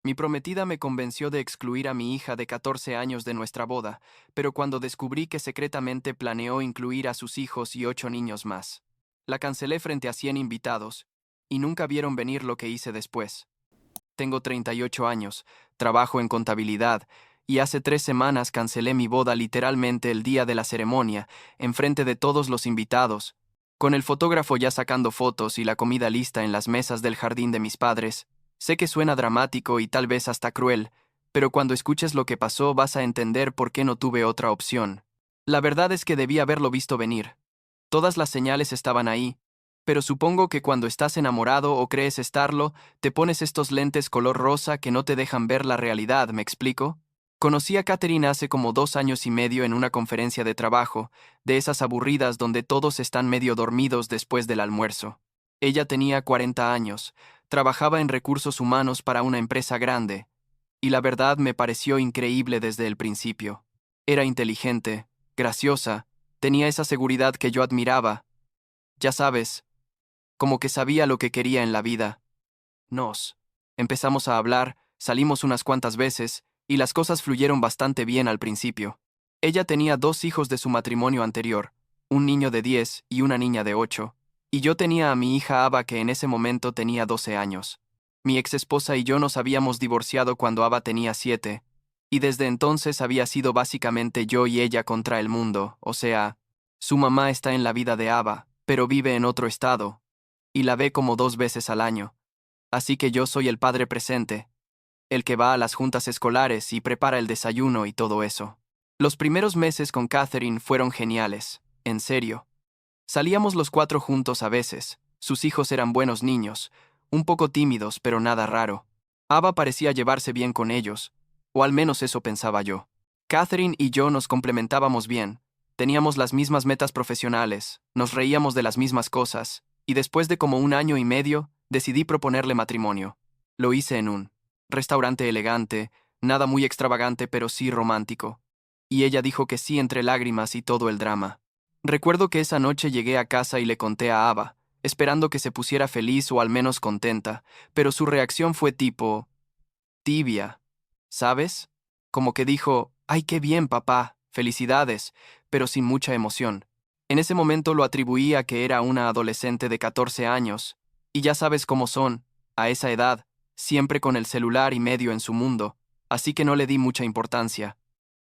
Mi prometida me convenció de excluir a mi hija de 14 años de nuestra boda, pero cuando descubrí que secretamente planeó incluir a sus hijos y 8 niños más, la cancelé frente a 100 invitados, y nunca vieron venir lo que hice después. Tengo 38 años, trabajo en contabilidad, y hace 3 semanas cancelé mi boda literalmente el día de la ceremonia, enfrente de todos los invitados, con el fotógrafo ya sacando fotos y la comida lista en las mesas del jardín de mis padres. Sé que suena dramático y tal vez hasta cruel, pero cuando escuches lo que pasó vas a entender por qué no tuve otra opción. La verdad es que debí haberlo visto venir. Todas las señales estaban ahí, pero supongo que cuando estás enamorado o crees estarlo, te pones estos lentes color rosa que no te dejan ver la realidad, ¿me explico? Conocí a Catherine hace como 2 años y medio en una conferencia de trabajo, de esas aburridas donde todos están medio dormidos después del almuerzo. Ella tenía 40 años, trabajaba en recursos humanos para una empresa grande, y la verdad me pareció increíble desde el principio. Era inteligente, graciosa, tenía esa seguridad que yo admiraba. Ya sabes, como que sabía lo que quería en la vida. Nos empezamos a hablar, salimos unas cuantas veces, y las cosas fluyeron bastante bien al principio. Ella tenía 2 hijos de su matrimonio anterior, un niño de 10 y una niña de 8, y yo tenía a mi hija Ava que en ese momento tenía 12 años. Mi exesposa y yo nos habíamos divorciado cuando Ava tenía 7, y desde entonces había sido básicamente yo y ella contra el mundo, o sea, su mamá está en la vida de Ava, pero vive en otro estado, y la ve como 2 veces al año. Así que yo soy el padre presente, el que va a las juntas escolares y prepara el desayuno y todo eso. Los primeros meses con Catherine fueron geniales, en serio. Salíamos los 4 juntos a veces, sus hijos eran buenos niños, un poco tímidos pero nada raro. Ava parecía llevarse bien con ellos, o al menos eso pensaba yo. Catherine y yo nos complementábamos bien, teníamos las mismas metas profesionales, nos reíamos de las mismas cosas, y después de como 1 año y medio, decidí proponerle matrimonio. Lo hice en un restaurante elegante, nada muy extravagante pero sí romántico. Y ella dijo que sí entre lágrimas y todo el drama. Recuerdo que esa noche llegué a casa y le conté a Ava, esperando que se pusiera feliz o al menos contenta, pero su reacción fue tipo tibia, ¿sabes? Como que dijo, ¡ay, qué bien, papá! Felicidades, pero sin mucha emoción. En ese momento lo atribuí a que era una adolescente de 14 años, y ya sabes cómo son, a esa edad, siempre con el celular y medio en su mundo, así que no le di mucha importancia.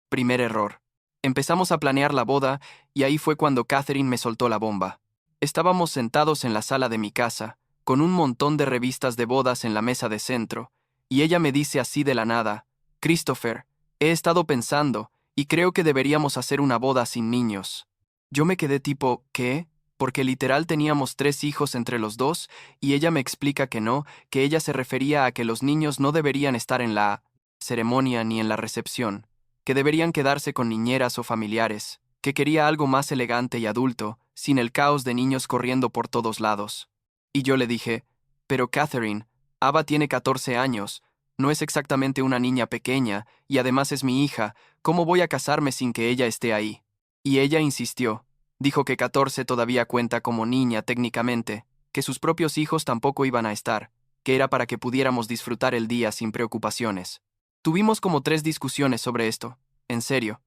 Primer error. Empezamos a planear la boda, y ahí fue cuando Catherine me soltó la bomba. Estábamos sentados en la sala de mi casa, con un montón de revistas de bodas en la mesa de centro, y ella me dice así de la nada, Christopher, he estado pensando, y creo que deberíamos hacer una boda sin niños. Yo me quedé tipo, ¿qué? Porque literal teníamos 3 hijos entre los dos, y ella me explica que no, que ella se refería a que los niños no deberían estar en la ceremonia ni en la recepción, que deberían quedarse con niñeras o familiares, que quería algo más elegante y adulto, sin el caos de niños corriendo por todos lados. Y yo le dije, pero Catherine, Ava tiene 14 años, no es exactamente una niña pequeña, y además es mi hija, ¿cómo voy a casarme sin que ella esté ahí? Y ella insistió, dijo que 14 todavía cuenta como niña técnicamente, que sus propios hijos tampoco iban a estar, que era para que pudiéramos disfrutar el día sin preocupaciones. Tuvimos como 3 discusiones sobre esto, en serio.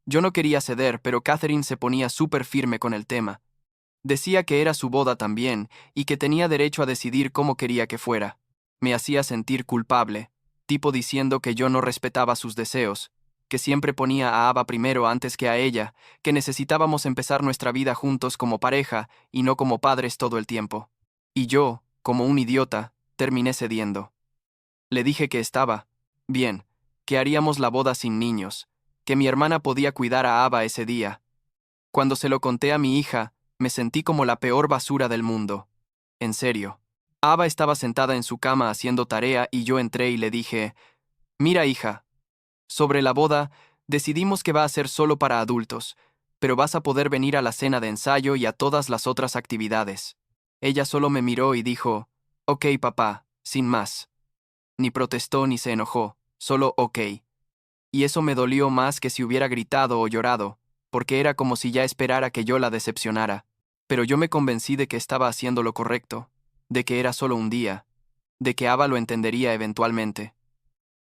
Yo no quería ceder, pero Catherine se ponía súper firme con el tema. Decía que era su boda también, y que tenía derecho a decidir cómo quería que fuera. Me hacía sentir culpable, tipo diciendo que yo no respetaba sus deseos, que siempre ponía a Ava primero antes que a ella, que necesitábamos empezar nuestra vida juntos como pareja y no como padres todo el tiempo. Y yo, como un idiota, terminé cediendo. Le dije que estaba bien, que haríamos la boda sin niños, que mi hermana podía cuidar a Ava ese día. Cuando se lo conté a mi hija, me sentí como la peor basura del mundo. En serio. Ava estaba sentada en su cama haciendo tarea y yo entré y le dije, mira hija, sobre la boda, decidimos que va a ser solo para adultos, pero vas a poder venir a la cena de ensayo y a todas las otras actividades. Ella solo me miró y dijo, ok papá, sin más. Ni protestó ni se enojó, solo ok. Y eso me dolió más que si hubiera gritado o llorado, porque era como si ya esperara que yo la decepcionara. Pero yo me convencí de que estaba haciendo lo correcto, de que era solo un día, de que Ava lo entendería eventualmente.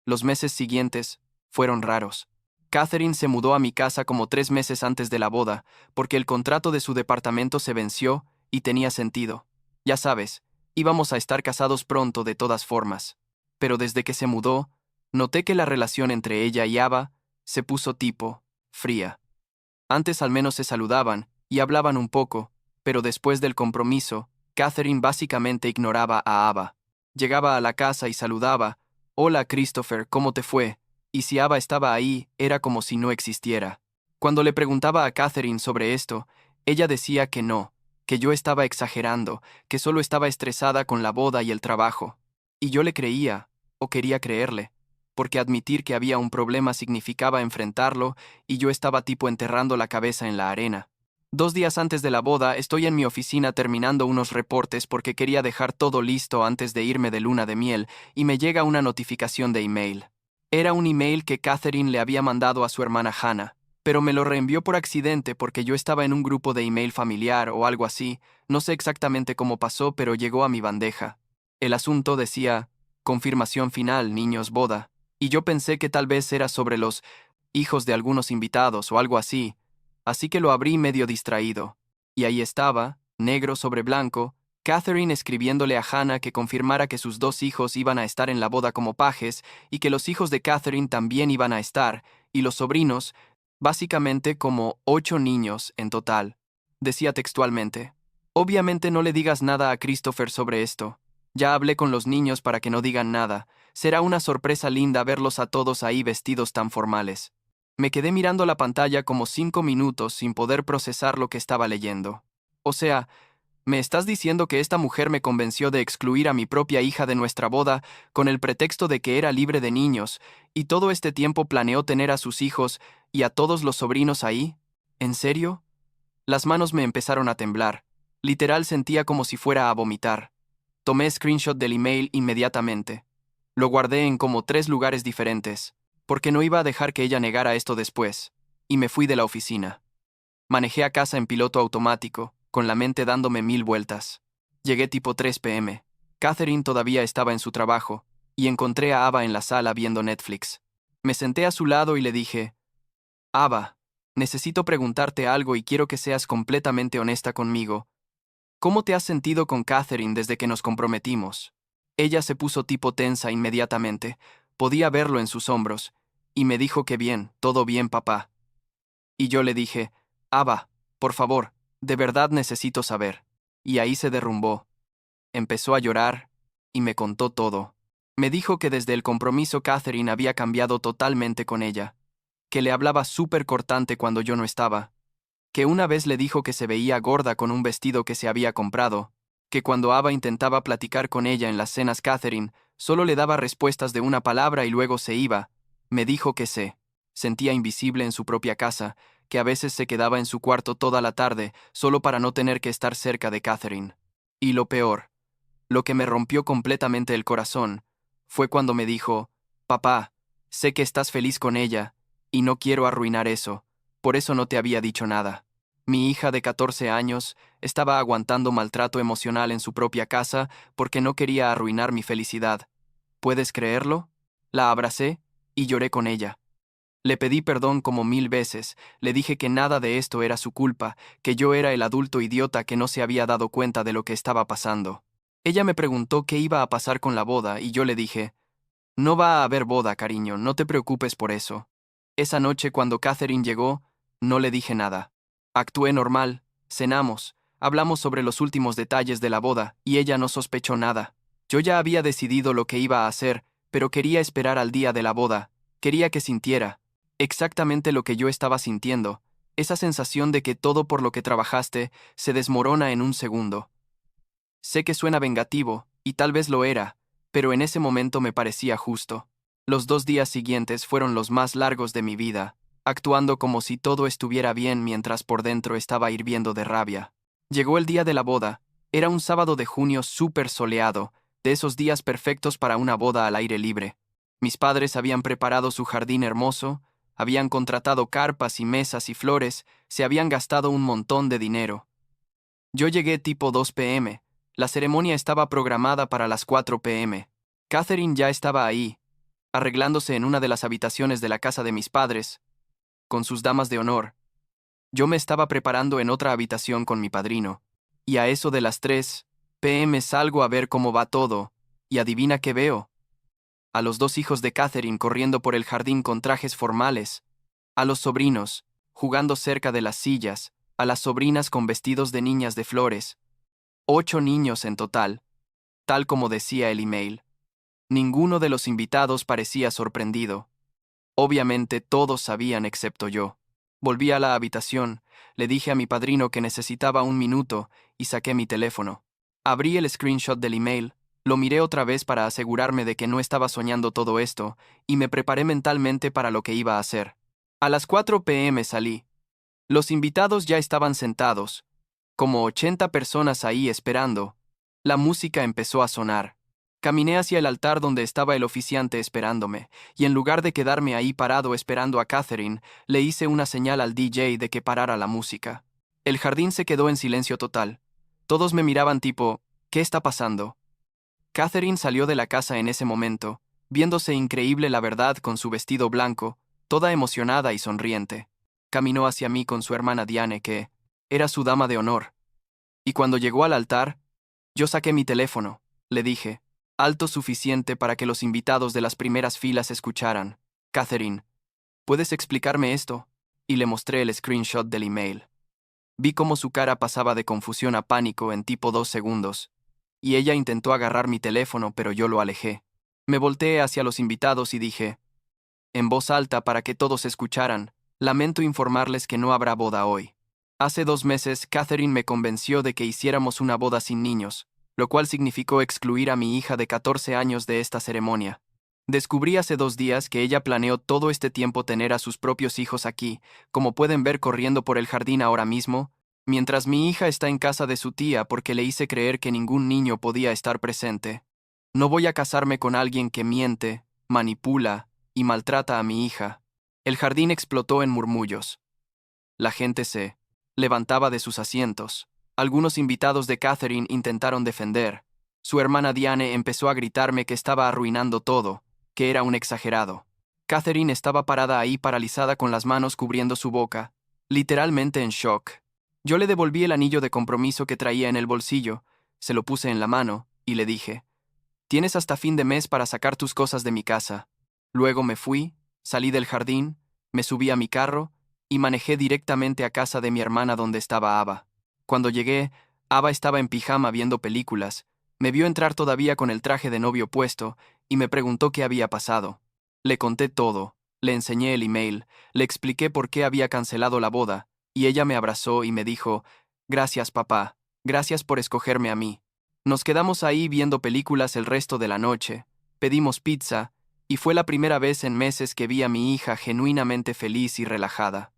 Los meses siguientes fueron raros. Catherine se mudó a mi casa como 3 meses antes de la boda, porque el contrato de su departamento se venció y tenía sentido. Ya sabes, íbamos a estar casados pronto de todas formas. Pero desde que se mudó, noté que la relación entre ella y Ava se puso fría. Antes al menos se saludaban y hablaban un poco, pero después del compromiso, Catherine básicamente ignoraba a Ava. Llegaba a la casa y saludaba: «Hola Christopher, ¿cómo te fue?», y si Ava estaba ahí, era como si no existiera. Cuando le preguntaba a Catherine sobre esto, ella decía que no, que yo estaba exagerando, que solo estaba estresada con la boda y el trabajo. Y yo le creía, o quería creerle, porque admitir que había un problema significaba enfrentarlo, y yo estaba enterrando la cabeza en la arena. 2 días antes de la boda, estoy en mi oficina terminando unos reportes porque quería dejar todo listo antes de irme de luna de miel, y me llega una notificación de email. Era un email que Catherine le había mandado a su hermana Hannah, pero me lo reenvió por accidente porque yo estaba en un grupo de email familiar o algo así, no sé exactamente cómo pasó, pero llegó a mi bandeja. El asunto decía: «Confirmación final, niños, boda», y yo pensé que tal vez era sobre los hijos de algunos invitados o algo así que lo abrí medio distraído. Y ahí estaba, negro sobre blanco, Catherine escribiéndole a Hannah que confirmara que sus 2 hijos iban a estar en la boda como pajes y que los hijos de Catherine también iban a estar, y los sobrinos, básicamente como 8 niños en total. Decía textualmente: «Obviamente no le digas nada a Christopher sobre esto. Ya hablé con los niños para que no digan nada. Será una sorpresa linda verlos a todos ahí vestidos tan formales». Me quedé mirando la pantalla como 5 minutos sin poder procesar lo que estaba leyendo. O sea, ¿me estás diciendo que esta mujer me convenció de excluir a mi propia hija de nuestra boda con el pretexto de que era libre de niños, y todo este tiempo planeó tener a sus hijos y a todos los sobrinos ahí? ¿En serio? Las manos me empezaron a temblar. Literal sentía como si fuera a vomitar. Tomé screenshot del email inmediatamente. Lo guardé en como 3 lugares diferentes, porque no iba a dejar que ella negara esto después, y me fui de la oficina. Manejé a casa en piloto automático, con la mente dándome 1000 vueltas. Llegué tipo 3 p.m. Catherine todavía estaba en su trabajo, y encontré a Ava en la sala viendo Netflix. Me senté a su lado y le dije: «Ava, necesito preguntarte algo y quiero que seas completamente honesta conmigo. ¿Cómo te has sentido con Catherine desde que nos comprometimos?». Ella se puso tipo tensa inmediatamente, podía verlo en sus hombros, y me dijo que bien, todo bien, papá. Y yo le dije: «Ava, por favor, de verdad necesito saber». Y ahí se derrumbó. Empezó a llorar, y me contó todo. Me dijo que desde el compromiso Catherine había cambiado totalmente con ella, que le hablaba súper cortante cuando yo no estaba, que una vez le dijo que se veía gorda con un vestido que se había comprado, que cuando Ava intentaba platicar con ella en las cenas Catherine solo le daba respuestas de una palabra y luego se iba. Me dijo que se sentía invisible en su propia casa, que a veces se quedaba en su cuarto toda la tarde solo para no tener que estar cerca de Catherine. Y lo peor, lo que me rompió completamente el corazón, fue cuando me dijo: «Papá, sé que estás feliz con ella, y no quiero arruinar eso, por eso no te había dicho nada». Mi hija de 14 años estaba aguantando maltrato emocional en su propia casa porque no quería arruinar mi felicidad. ¿Puedes creerlo? La abracé y lloré con ella. Le pedí perdón como 1000 veces, le dije que nada de esto era su culpa, que yo era el adulto idiota que no se había dado cuenta de lo que estaba pasando. Ella me preguntó qué iba a pasar con la boda y yo le dije: «No va a haber boda, cariño, no te preocupes por eso». Esa noche cuando Catherine llegó, no le dije nada. Actué normal, cenamos, hablamos sobre los últimos detalles de la boda y ella no sospechó nada. Yo ya había decidido lo que iba a hacer, pero quería esperar al día de la boda, quería que sintiera exactamente lo que yo estaba sintiendo, esa sensación de que todo por lo que trabajaste se desmorona en un segundo. Sé que suena vengativo, y tal vez lo era, pero en ese momento me parecía justo. Los 2 días siguientes fueron los más largos de mi vida, actuando como si todo estuviera bien mientras por dentro estaba hirviendo de rabia. Llegó el día de la boda, era un sábado de junio súper soleado, de esos días perfectos para una boda al aire libre. Mis padres habían preparado su jardín hermoso, habían contratado carpas y mesas y flores, se habían gastado un montón de dinero. Yo llegué tipo 2 p.m., la ceremonia estaba programada para las 4 p.m. Catherine ya estaba ahí, arreglándose en una de las habitaciones de la casa de mis padres, con sus damas de honor. Yo me estaba preparando en otra habitación con mi padrino, y a eso de las 3 p.m. salgo a ver cómo va todo, y adivina qué veo. A los dos hijos de Catherine corriendo por el jardín con trajes formales, a los sobrinos, jugando cerca de las sillas, a las sobrinas con vestidos de niñas de flores. 8 niños en total, tal como decía el email. Ninguno de los invitados parecía sorprendido. Obviamente todos sabían excepto yo. Volví a la habitación, le dije a mi padrino que necesitaba un minuto y saqué mi teléfono. Abrí el screenshot del email, lo miré otra vez para asegurarme de que no estaba soñando todo esto, y me preparé mentalmente para lo que iba a hacer. A las 4 p.m. salí. Los invitados ya estaban sentados, como 80 personas ahí esperando. La música empezó a sonar. Caminé hacia el altar donde estaba el oficiante esperándome, y en lugar de quedarme ahí parado esperando a Catherine, le hice una señal al DJ de que parara la música. El jardín se quedó en silencio total. Todos me miraban tipo, ¿qué está pasando? Catherine salió de la casa en ese momento, viéndose increíble la verdad con su vestido blanco, toda emocionada y sonriente. Caminó hacia mí con su hermana Diane, que era su dama de honor. Y cuando llegó al altar, yo saqué mi teléfono, le dije, alto suficiente para que los invitados de las primeras filas escucharan. Catherine, ¿puedes explicarme esto? Y le mostré el screenshot del email. Vi cómo su cara pasaba de confusión a pánico en tipo 2 segundos, y ella intentó agarrar mi teléfono, pero yo lo alejé. Me volteé hacia los invitados y dije, en voz alta para que todos escucharan, lamento informarles que no habrá boda hoy. Hace 2 meses, Catherine me convenció de que hiciéramos una boda sin niños, lo cual significó excluir a mi hija de 14 años de esta ceremonia. Descubrí hace 2 días que ella planeó todo este tiempo tener a sus propios hijos aquí, como pueden ver corriendo por el jardín ahora mismo, mientras mi hija está en casa de su tía porque le hice creer que ningún niño podía estar presente. No voy a casarme con alguien que miente, manipula y maltrata a mi hija. El jardín explotó en murmullos. La gente se levantaba de sus asientos. Algunos invitados de Catherine intentaron defender. Su hermana Diane empezó a gritarme que estaba arruinando todo, que era un exagerado. Catherine estaba parada ahí paralizada con las manos cubriendo su boca, literalmente en shock. Yo le devolví el anillo de compromiso que traía en el bolsillo, se lo puse en la mano, y le dije, tienes hasta fin de mes para sacar tus cosas de mi casa. Luego me fui, salí del jardín, me subí a mi carro, y manejé directamente a casa de mi hermana donde estaba Ava. Cuando llegué, Ava estaba en pijama viendo películas, me vio entrar todavía con el traje de novio puesto, y me preguntó qué había pasado. Le conté todo, le enseñé el email, le expliqué por qué había cancelado la boda, y ella me abrazó y me dijo, gracias papá, gracias por escogerme a mí. Nos quedamos ahí viendo películas el resto de la noche, pedimos pizza, y fue la primera vez en meses que vi a mi hija genuinamente feliz y relajada.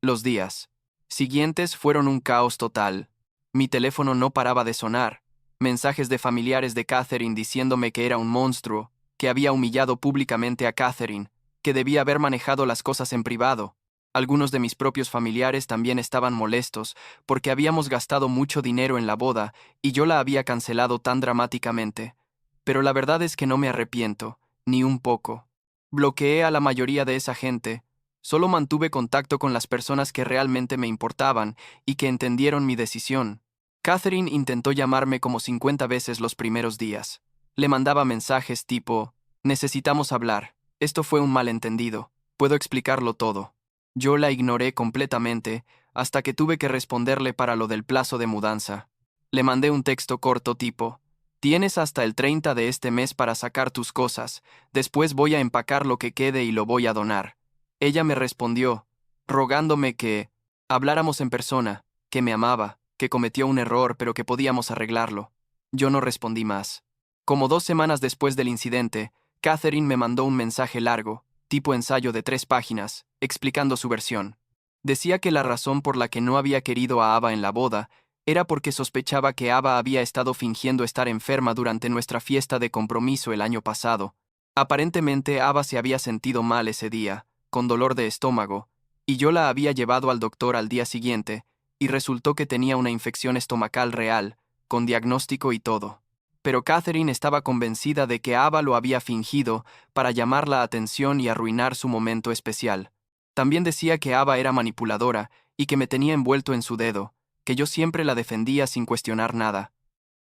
Los días siguientes fueron un caos total. Mi teléfono no paraba de sonar, mensajes de familiares de Catherine diciéndome que era un monstruo, que había humillado públicamente a Catherine, que debía haber manejado las cosas en privado. Algunos de mis propios familiares también estaban molestos porque habíamos gastado mucho dinero en la boda y yo la había cancelado tan dramáticamente. Pero la verdad es que no me arrepiento, ni un poco. Bloqueé a la mayoría de esa gente, solo mantuve contacto con las personas que realmente me importaban y que entendieron mi decisión. Catherine intentó llamarme como 50 veces los primeros días. Le mandaba mensajes tipo, necesitamos hablar, esto fue un malentendido, puedo explicarlo todo. Yo la ignoré completamente hasta que tuve que responderle para lo del plazo de mudanza. Le mandé un texto corto tipo, tienes hasta el 30 de este mes para sacar tus cosas, después voy a empacar lo que quede y lo voy a donar. Ella me respondió, rogándome que habláramos en persona, que me amaba, que cometió un error pero que podíamos arreglarlo. Yo no respondí más. Como 2 semanas después del incidente, Catherine me mandó un mensaje largo, tipo ensayo de 3 páginas, explicando su versión. Decía que la razón por la que no había querido a Ava en la boda era porque sospechaba que Ava había estado fingiendo estar enferma durante nuestra fiesta de compromiso el año pasado. Aparentemente Ava se había sentido mal ese día, con dolor de estómago, y yo la había llevado al doctor al día siguiente, y resultó que tenía una infección estomacal real, con diagnóstico y todo. pero Catherine estaba convencida de que Ava lo había fingido para llamar la atención y arruinar su momento especial. También decía que Ava era manipuladora y que me tenía envuelto en su dedo, que yo siempre la defendía sin cuestionar nada.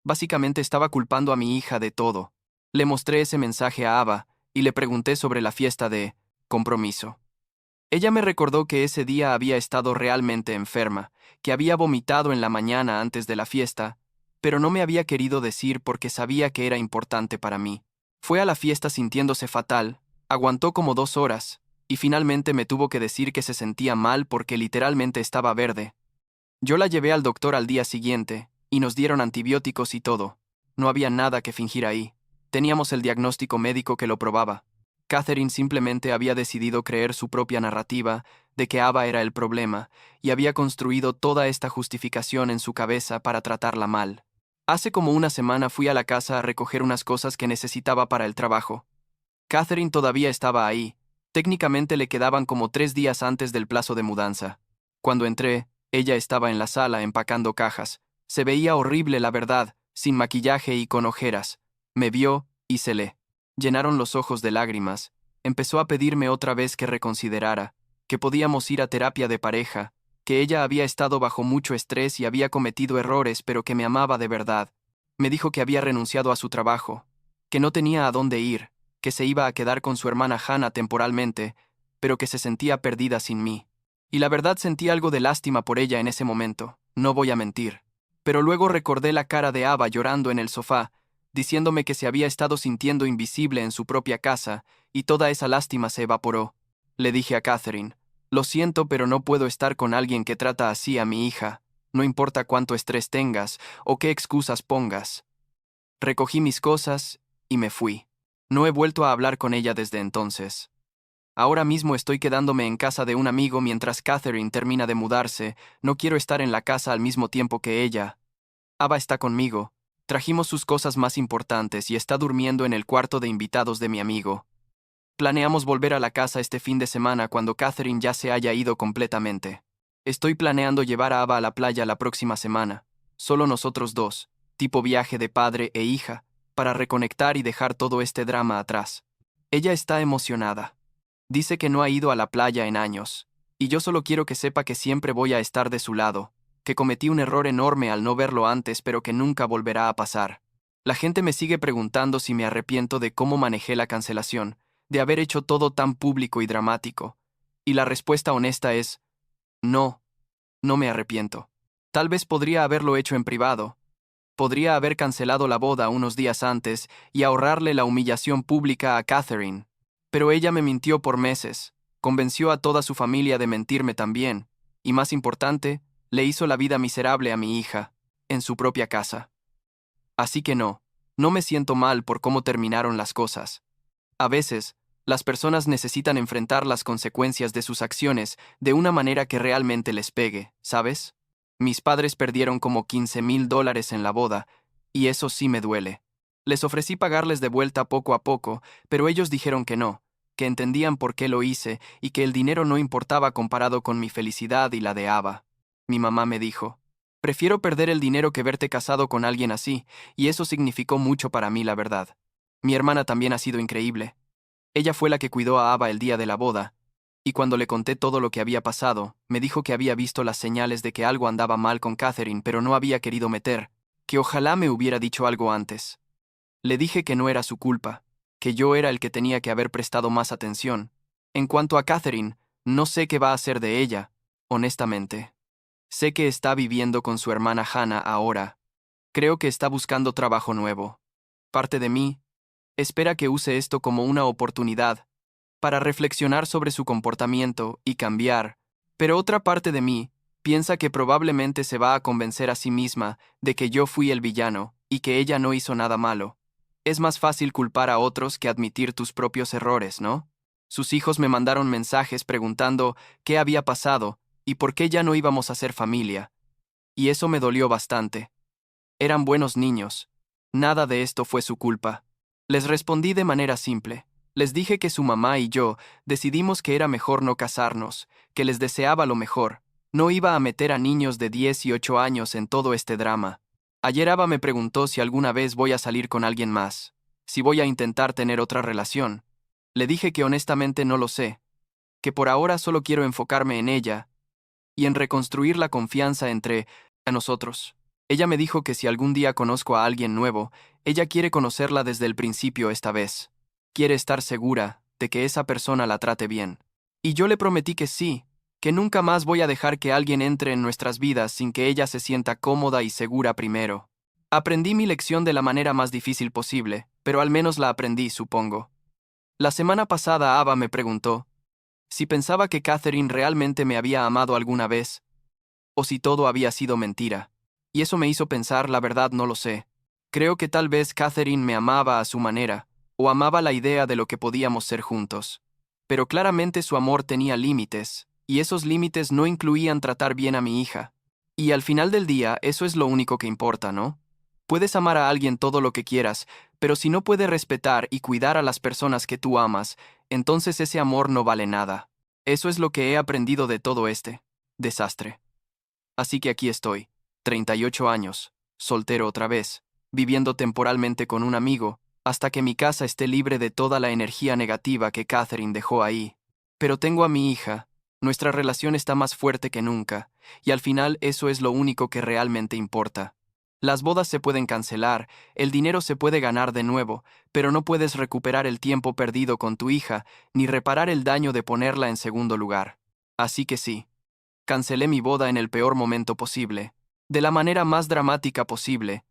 Básicamente estaba culpando a mi hija de todo. Le mostré ese mensaje a Ava y le pregunté sobre la fiesta de compromiso. Ella me recordó que ese día había estado realmente enferma, que había vomitado en la mañana antes de la fiesta, pero no me había querido decir porque sabía que era importante para mí. Fue a la fiesta sintiéndose fatal, aguantó como 2 horas, y finalmente me tuvo que decir que se sentía mal porque literalmente estaba verde. Yo la llevé al doctor al día siguiente, y nos dieron antibióticos y todo. No había nada que fingir ahí. Teníamos el diagnóstico médico que lo probaba. Catherine simplemente había decidido creer su propia narrativa de que Ava era el problema, y había construido toda esta justificación en su cabeza para tratarla mal. Hace como una semana fui a la casa a recoger unas cosas que necesitaba para el trabajo. Catherine todavía estaba ahí. Técnicamente le quedaban como 3 días antes del plazo de mudanza. Cuando entré, ella estaba en la sala empacando cajas. Se veía horrible, la verdad, sin maquillaje y con ojeras. Me vio y se le llenaron los ojos de lágrimas. Empezó a pedirme otra vez que reconsiderara, que podíamos ir a terapia de pareja, que ella había estado bajo mucho estrés y había cometido errores, pero que me amaba de verdad. Me dijo que había renunciado a su trabajo, que no tenía a dónde ir, que se iba a quedar con su hermana Hannah temporalmente, pero que se sentía perdida sin mí. Y la verdad sentí algo de lástima por ella en ese momento, no voy a mentir. Pero luego recordé la cara de Ava llorando en el sofá, diciéndome que se había estado sintiendo invisible en su propia casa, y toda esa lástima se evaporó. Le dije a Catherine, lo siento, pero no puedo estar con alguien que trata así a mi hija, no importa cuánto estrés tengas o qué excusas pongas. Recogí mis cosas y me fui. No he vuelto a hablar con ella desde entonces. Ahora mismo estoy quedándome en casa de un amigo mientras Catherine termina de mudarse. No quiero estar en la casa al mismo tiempo que ella. Ava está conmigo. Trajimos sus cosas más importantes y está durmiendo en el cuarto de invitados de mi amigo. Planeamos volver a la casa este fin de semana cuando Catherine ya se haya ido completamente. Estoy planeando llevar a Ava a la playa la próxima semana. Solo nosotros dos, tipo viaje de padre e hija, para reconectar y dejar todo este drama atrás. Ella está emocionada. Dice que no ha ido a la playa en años, y yo solo quiero que sepa que siempre voy a estar de su lado, que cometí un error enorme al no verlo antes, pero que nunca volverá a pasar. La gente me sigue preguntando si me arrepiento de cómo manejé la cancelación, de haber hecho todo tan público y dramático, y la respuesta honesta es, no, no me arrepiento. Tal vez podría haberlo hecho en privado. Podría haber cancelado la boda unos días antes y ahorrarle la humillación pública a Catherine. Pero ella me mintió por meses, convenció a toda su familia de mentirme también, y más importante, le hizo la vida miserable a mi hija, en su propia casa. Así que no me siento mal por cómo terminaron las cosas. A veces, las personas necesitan enfrentar las consecuencias de sus acciones de una manera que realmente les pegue, ¿sabes? Mis padres perdieron como $15,000 en la boda, y eso sí me duele. Les ofrecí pagarles de vuelta poco a poco, pero ellos dijeron que no, que entendían por qué lo hice y que el dinero no importaba comparado con mi felicidad y la de Ava. Mi mamá me dijo, prefiero perder el dinero que verte casado con alguien así, y eso significó mucho para mí, la verdad. Mi hermana también ha sido increíble. Ella fue la que cuidó a Ava el día de la boda, y cuando le conté todo lo que había pasado, me dijo que había visto las señales de que algo andaba mal con Catherine, pero no había querido meter, que ojalá me hubiera dicho algo antes. Le dije que no era su culpa, que yo era el que tenía que haber prestado más atención. En cuanto a Catherine, no sé qué va a hacer de ella, honestamente. Sé que está viviendo con su hermana Hannah ahora. Creo que está buscando trabajo nuevo. Parte de mí espera que use esto como una oportunidad para reflexionar sobre su comportamiento y cambiar, pero otra parte de mí piensa que probablemente se va a convencer a sí misma de que yo fui el villano y que ella no hizo nada malo. Es más fácil culpar a otros que admitir tus propios errores, ¿no? Sus hijos me mandaron mensajes preguntando qué había pasado y por qué ya no íbamos a ser familia. Y eso me dolió bastante. Eran buenos niños. Nada de esto fue su culpa. Les respondí de manera simple. Les dije que su mamá y yo decidimos que era mejor no casarnos, que les deseaba lo mejor. No iba a meter a niños de 10 y 8 años en todo este drama. Ayer Ava me preguntó si alguna vez voy a salir con alguien más, si voy a intentar tener otra relación. Le dije que honestamente no lo sé, que por ahora solo quiero enfocarme en ella y en reconstruir la confianza entre nosotros. Ella me dijo que si algún día conozco a alguien nuevo, ella quiere conocerla desde el principio esta vez. Quiere estar segura de que esa persona la trate bien. Y yo le prometí que sí, que nunca más voy a dejar que alguien entre en nuestras vidas sin que ella se sienta cómoda y segura primero. Aprendí mi lección de la manera más difícil posible, pero al menos la aprendí, supongo. La semana pasada Ava me preguntó si pensaba que Catherine realmente me había amado alguna vez, o si todo había sido mentira. Y eso me hizo pensar, la verdad no lo sé. Creo que tal vez Catherine me amaba a su manera, o amaba la idea de lo que podíamos ser juntos. Pero claramente su amor tenía límites, y esos límites no incluían tratar bien a mi hija. Y al final del día, eso es lo único que importa, ¿no? Puedes amar a alguien todo lo que quieras, pero si no puede respetar y cuidar a las personas que tú amas, entonces ese amor no vale nada. Eso es lo que he aprendido de todo este desastre. Así que aquí estoy, 38 años, soltero otra vez, viviendo temporalmente con un amigo, hasta que mi casa esté libre de toda la energía negativa que Catherine dejó ahí. Pero tengo a mi hija, nuestra relación está más fuerte que nunca, y al final eso es lo único que realmente importa. Las bodas se pueden cancelar, el dinero se puede ganar de nuevo, pero no puedes recuperar el tiempo perdido con tu hija, ni reparar el daño de ponerla en segundo lugar. Así que sí. Cancelé mi boda en el peor momento posible, de la manera más dramática posible,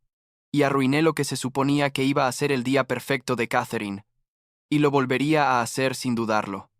y arruiné lo que se suponía que iba a ser el día perfecto de Catherine, y lo volvería a hacer sin dudarlo.